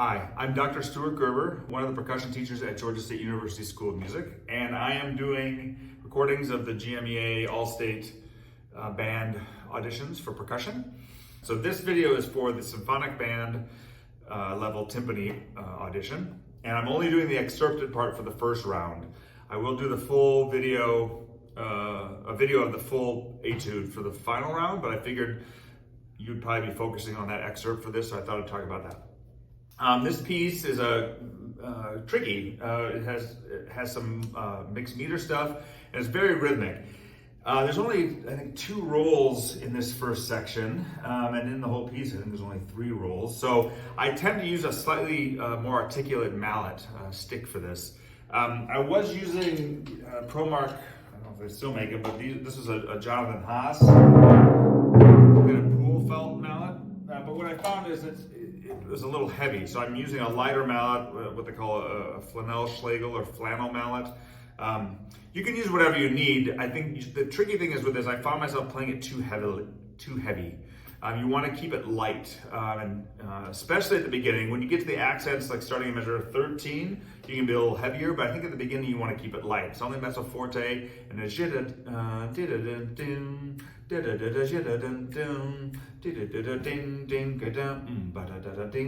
Hi, I'm Dr. Stuart Gerber, one of the percussion teachers at Georgia State University School of Music, and I am doing recordings of the GMEA All-State Band auditions for percussion. So this video is for the Symphonic Band level Timpani audition, and I'm only doing the excerpted part for the first round. I will do the full video, a video of the full etude for the final round, but I figured you'd probably be focusing on that excerpt for this, so I thought I'd talk about that. This piece is tricky. It has some mixed meter stuff, and it's very rhythmic. There's only, I think, 2 rolls in this first section, and in the whole piece, I think there's only 3 rolls. So I tend to use a slightly more articulate mallet stick for this. I was using ProMark, I don't know if they still make it, but this is a Jonathan Haas kind of pool felt mallet. But what I found is it was a little heavy, so I'm using a lighter mallet, what they call a flannel schlegel or flannel mallet. You can use whatever you need. I think the tricky thing is with this, I found myself playing it too heavy. You want to keep it light, and especially at the beginning. When you get to the accents, like starting in measure 13, you can be a little heavier, but I think at the beginning you want to keep it light. It's only mezzo forte, and it's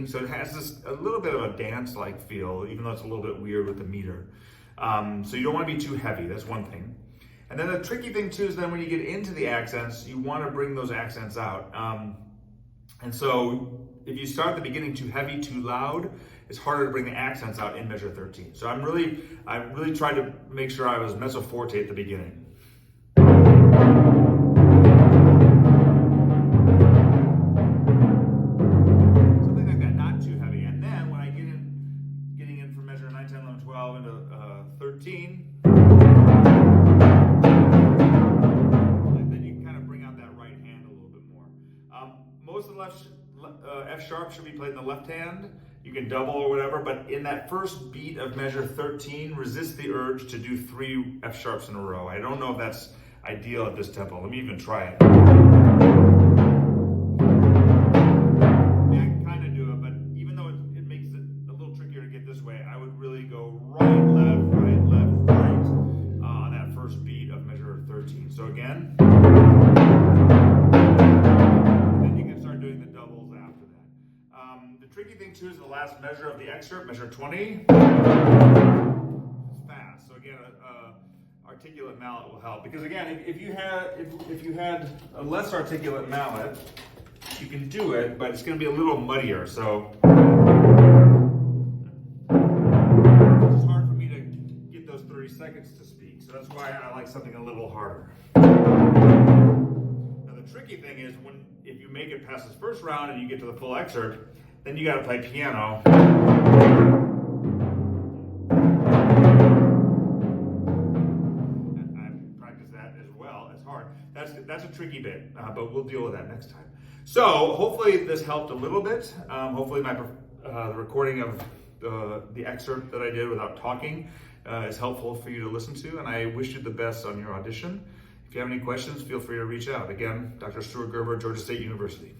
so it has this a little bit of a dance-like feel, even though it's a little bit weird with the meter. So you don't want to be too heavy, that's one thing. And then the tricky thing too is then when you get into the accents, you want to bring those accents out. And so if you start at the beginning too heavy, too loud, it's harder to bring the accents out in measure 13. So I really tried to make sure I was mezzo forte at the beginning. Something like that, not too heavy. And then when I getting in from measure 9, 10, 11, 12 into 13, most of the F sharp should be played in the left hand. You can double or whatever, but in that first beat of measure 13, resist the urge to do 3 F sharps in a row. I don't know if that's ideal at this tempo. Let me even try it. I can kind of do it, but even though it makes it a little trickier to get this way, I would really go right, left, on that first beat of measure 13. So again. The tricky thing too is the last measure of the excerpt, measure 20. It's fast. So again, articulate mallet will help, because again, if you had a less articulate mallet, you can do it, but it's going to be a little muddier. So it's hard for me to get those 30 seconds to speak. So that's why I like something a little harder. Now the tricky thing is if you make it past this first round and you get to the full excerpt, then you got to play piano. I've practiced that as well. It's hard. That's a tricky bit, but we'll deal with that next time. So hopefully this helped a little bit. Hopefully the recording of the excerpt that I did without talking is helpful for you to listen to, and I wish you the best on your audition. If you have any questions, feel free to reach out. Again, Dr. Stuart Gerber, Georgia State University.